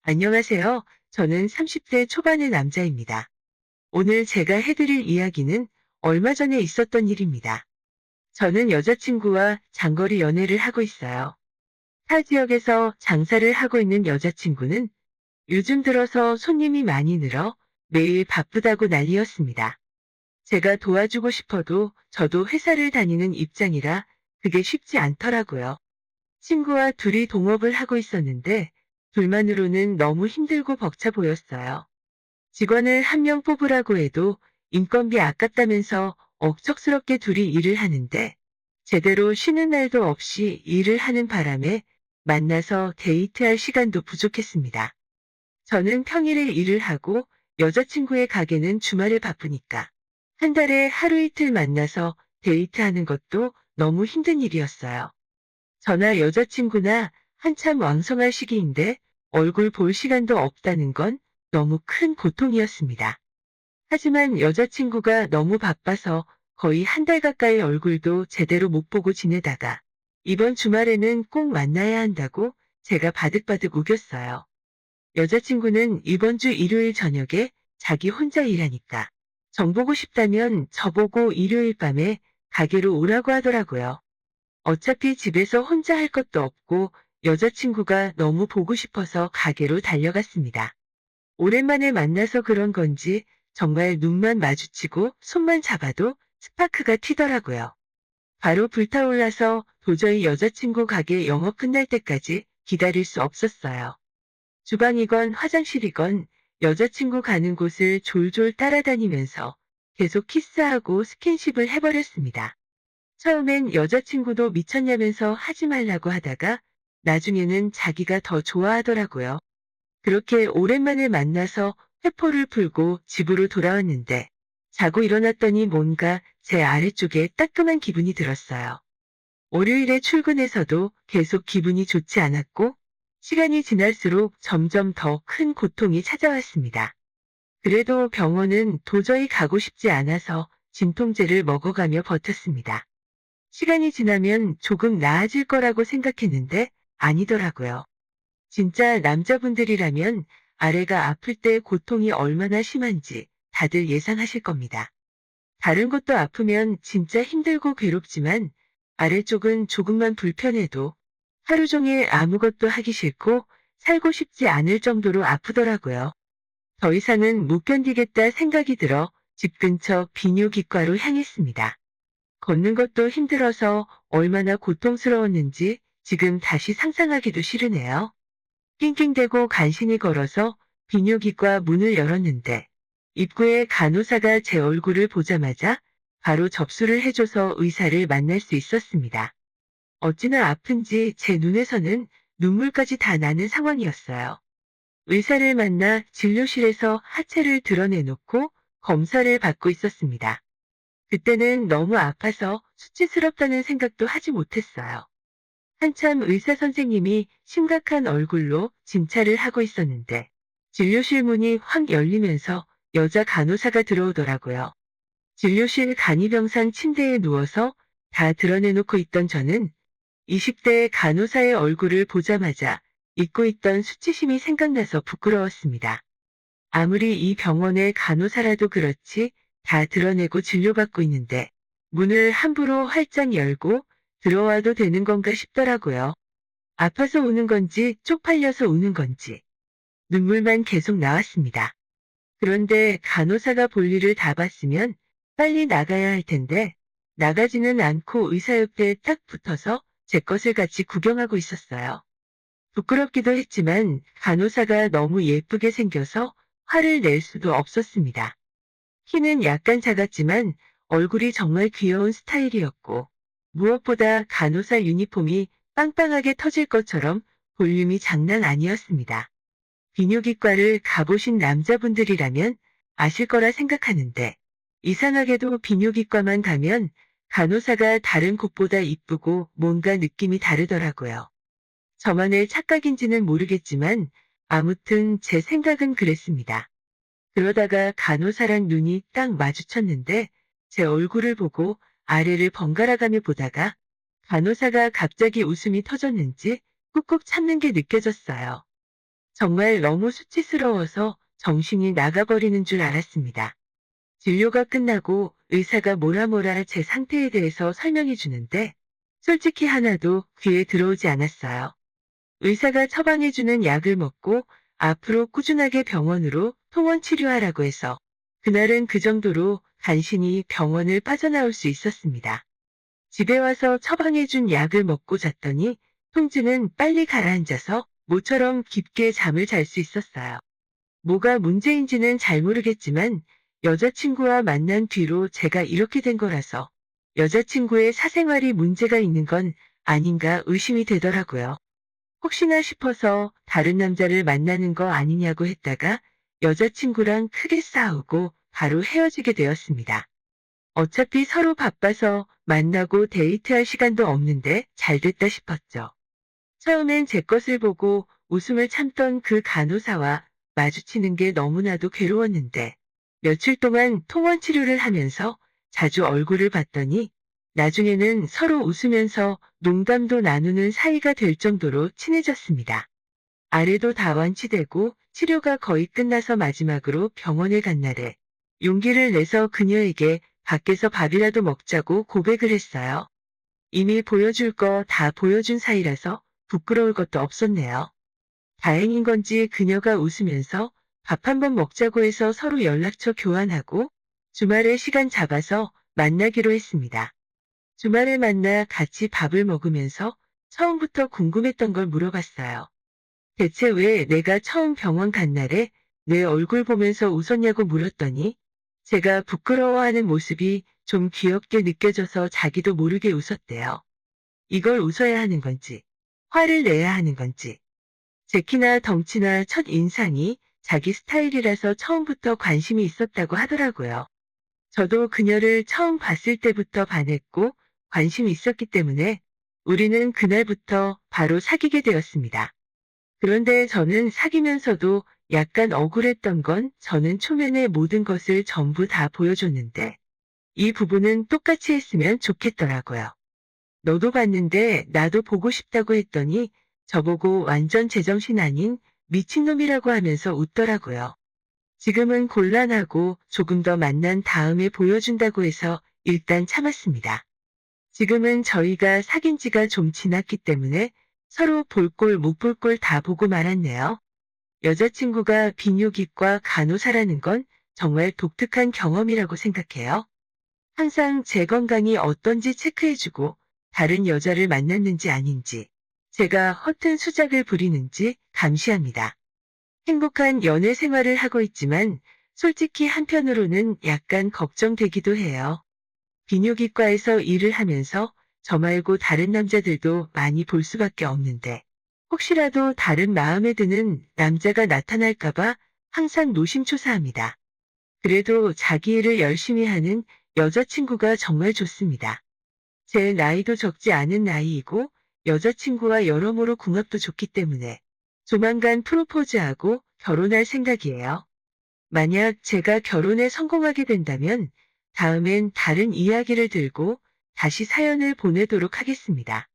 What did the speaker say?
안녕하세요. 저는 30대 초반의 남자입니다. 오늘 제가 해드릴 이야기는 얼마 전에 있었던 일입니다. 저는 여자친구와 장거리 연애를 하고 있어요. 타 지역에서 장사를 하고 있는 여자친구는 요즘 들어서 손님이 많이 늘어 매일 바쁘다고 난리였습니다. 제가 도와주고 싶어도 저도 회사를 다니는 입장이라 그게 쉽지 않더라고요. 친구와 둘이 동업을 하고 있었는데 둘만으로는 너무 힘들고 벅차 보였어요. 직원을 한 명 뽑으라고 해도 인건비 아깝다면서 억척스럽게 둘이 일을 하는데 제대로 쉬는 날도 없이 일을 하는 바람에 만나서 데이트할 시간도 부족했습니다. 저는 평일에 일을 하고 여자친구의 가게는 주말에 바쁘니까 한 달에 하루 이틀 만나서 데이트하는 것도 너무 힘든 일이었어요. 저나 여자친구나 한참 왕성할 시기인데 얼굴 볼 시간도 없다는 건 너무 큰 고통이었습니다. 하지만 여자친구가 너무 바빠서 거의 한 달 가까이 얼굴도 제대로 못 보고 지내다가 이번 주말에는 꼭 만나야 한다고 제가 바득바득 우겼어요. 여자친구는 이번 주 일요일 저녁에 자기 혼자 일하니까 정 보고 싶다면 저보고 일요일 밤에 가게로 오라고 하더라고요. 어차피 집에서 혼자 할 것도 없고 여자친구가 너무 보고 싶어서 가게로 달려갔습니다. 오랜만에 만나서 그런 건지 정말 눈만 마주치고 손만 잡아도 스파크가 튀더라고요. 바로 불타올라서 도저히 여자친구 가게 영업 끝날 때까지 기다릴 수 없었어요. 주방이건 화장실이건 여자친구 가는 곳을 졸졸 따라다니면서 계속 키스하고 스킨십을 해버렸습니다. 처음엔 여자친구도 미쳤냐면서 하지 말라고 하다가 나중에는 자기가 더 좋아하더라고요. 그렇게 오랜만에 만나서 회포를 풀고 집으로 돌아왔는데 자고 일어났더니 뭔가 제 아래쪽에 따끔한 기분이 들었어요. 월요일에 출근해서도 계속 기분이 좋지 않았고 시간이 지날수록 점점 더 큰 고통이 찾아왔습니다. 그래도 병원은 도저히 가고 싶지 않아서 진통제를 먹어가며 버텼습니다. 시간이 지나면 조금 나아질 거라고 생각했는데 아니더라고요. 진짜 남자분들이라면 아래가 아플 때 고통이 얼마나 심한지 다들 예상하실 겁니다. 다른 곳도 아프면 진짜 힘들고 괴롭지만 아래쪽은 조금만 불편해도 하루 종일 아무것도 하기 싫고 살고 싶지 않을 정도로 아프더라고요. 더 이상은 못 견디겠다 생각이 들어 집 근처 비뇨기과로 향했습니다. 걷는 것도 힘들어서 얼마나 고통스러웠는지 지금 다시 상상하기도 싫으네요. 낑낑대고 간신히 걸어서 비뇨기과 문을 열었는데 입구에 간호사가 제 얼굴을 보자마자 바로 접수를 해줘서 의사를 만날 수 있었습니다. 어찌나 아픈지 제 눈에서는 눈물까지 다 나는 상황이었어요. 의사를 만나 진료실에서 하체를 드러내놓고 검사를 받고 있었습니다. 그때는 너무 아파서 수치스럽다는 생각도 하지 못했어요. 한참 의사 선생님이 심각한 얼굴로 진찰을 하고 있었는데 진료실 문이 확 열리면서 여자 간호사가 들어오더라고요. 진료실 간이병상 침대에 누워서 다 드러내놓고 있던 저는 20대 간호사의 얼굴을 보자마자 잊고 있던 수치심이 생각나서 부끄러웠습니다. 아무리 이 병원의 간호사라도 그렇지 다 드러내고 진료받고 있는데 문을 함부로 활짝 열고 들어와도 되는 건가 싶더라고요. 아파서 우는 건지 쪽팔려서 우는 건지 눈물만 계속 나왔습니다. 그런데 간호사가 볼일을 다 봤으면 빨리 나가야 할 텐데 나가지는 않고 의사 옆에 딱 붙어서 제 것을 같이 구경하고 있었어요. 부끄럽기도 했지만 간호사가 너무 예쁘게 생겨서 화를 낼 수도 없었습니다. 키는 약간 작았지만 얼굴이 정말 귀여운 스타일이었고 무엇보다 간호사 유니폼이 빵빵하게 터질 것처럼 볼륨이 장난 아니었습니다. 비뇨기과를 가보신 남자분들이라면 아실 거라 생각하는데 이상하게도 비뇨기과만 가면 간호사가 다른 곳보다 이쁘고 뭔가 느낌이 다르더라고요. 저만의 착각인지는 모르겠지만 아무튼 제 생각은 그랬습니다. 그러다가 간호사랑 눈이 딱 마주쳤는데 제 얼굴을 보고 아래를 번갈아가며 보다가 간호사가 갑자기 웃음이 터졌는지 꾹꾹 참는 게 느껴졌어요. 정말 너무 수치스러워서 정신이 나가버리는 줄 알았습니다. 진료가 끝나고 의사가 뭐라 제 상태에 대해서 설명해 주는데 솔직히 하나도 귀에 들어오지 않았어요. 의사가 처방해주는 약을 먹고 앞으로 꾸준하게 병원으로 통원 치료하라고 해서 그날은 그 정도로 간신히 병원을 빠져나올 수 있었습니다. 집에 와서 처방해준 약을 먹고 잤더니 통증은 빨리 가라앉아서 모처럼 깊게 잠을 잘 수 있었어요. 뭐가 문제인지는 잘 모르겠지만 여자친구와 만난 뒤로 제가 이렇게 된 거라서 여자친구의 사생활이 문제가 있는 건 아닌가 의심이 되더라고요. 혹시나 싶어서 다른 남자를 만나는 거 아니냐고 했다가 여자친구랑 크게 싸우고 바로 헤어지게 되었습니다. 어차피 서로 바빠서 만나고 데이트할 시간도 없는데 잘 됐다 싶었죠. 처음엔 제 것을 보고 웃음을 참던 그 간호사와 마주치는 게 너무나도 괴로웠는데 며칠 동안 통원 치료를 하면서 자주 얼굴을 봤더니 나중에는 서로 웃으면서 농담도 나누는 사이가 될 정도로 친해졌습니다. 아래도 다 완치되고 치료가 거의 끝나서 마지막으로 병원에 간 날에 용기를 내서 그녀에게 밖에서 밥이라도 먹자고 고백을 했어요. 이미 보여줄 거 다 보여준 사이라서 부끄러울 것도 없었네요. 다행인 건지 그녀가 웃으면서 밥 한번 먹자고 해서 서로 연락처 교환하고 주말에 시간 잡아서 만나기로 했습니다. 주말에 만나 같이 밥을 먹으면서 처음부터 궁금했던 걸 물어봤어요. 대체 왜 내가 처음 병원 간 날에 내 얼굴 보면서 웃었냐고 물었더니 제가 부끄러워하는 모습이 좀 귀엽게 느껴져서 자기도 모르게 웃었대요. 이걸 웃어야 하는 건지, 화를 내야 하는 건지. 제 키나 덩치나 첫 인상이 자기 스타일이라서 처음부터 관심이 있었다고 하더라고요. 저도 그녀를 처음 봤을 때부터 반했고 관심이 있었기 때문에 우리는 그날부터 바로 사귀게 되었습니다. 그런데 저는 사귀면서도 약간 억울했던 건 저는 초면에 모든 것을 전부 다 보여줬는데 이 부분은 똑같이 했으면 좋겠더라고요. 너도 봤는데 나도 보고 싶다고 했더니 저보고 완전 제정신 아닌 미친놈이라고 하면서 웃더라고요. 지금은 곤란하고 조금 더 만난 다음에 보여준다고 해서 일단 참았습니다. 지금은 저희가 사귄 지가 좀 지났기 때문에 서로 볼 꼴 못 볼 꼴 다 보고 말았네요. 여자친구가 비뇨기과 간호사라는 건 정말 독특한 경험이라고 생각해요. 항상 제 건강이 어떤지 체크해주고 다른 여자를 만났는지 아닌지 제가 허튼 수작을 부리는지 감시합니다. 행복한 연애 생활을 하고 있지만 솔직히 한편으로는 약간 걱정되기도 해요. 비뇨기과에서 일을 하면서 저 말고 다른 남자들도 많이 볼 수밖에 없는데 혹시라도 다른 마음에 드는 남자가 나타날까봐 항상 노심초사합니다. 그래도 자기 일을 열심히 하는 여자친구가 정말 좋습니다. 제 나이도 적지 않은 나이이고 여자친구와 여러모로 궁합도 좋기 때문에 조만간 프로포즈하고 결혼할 생각이에요. 만약 제가 결혼에 성공하게 된다면 다음엔 다른 이야기를 들고 다시 사연을 보내도록 하겠습니다.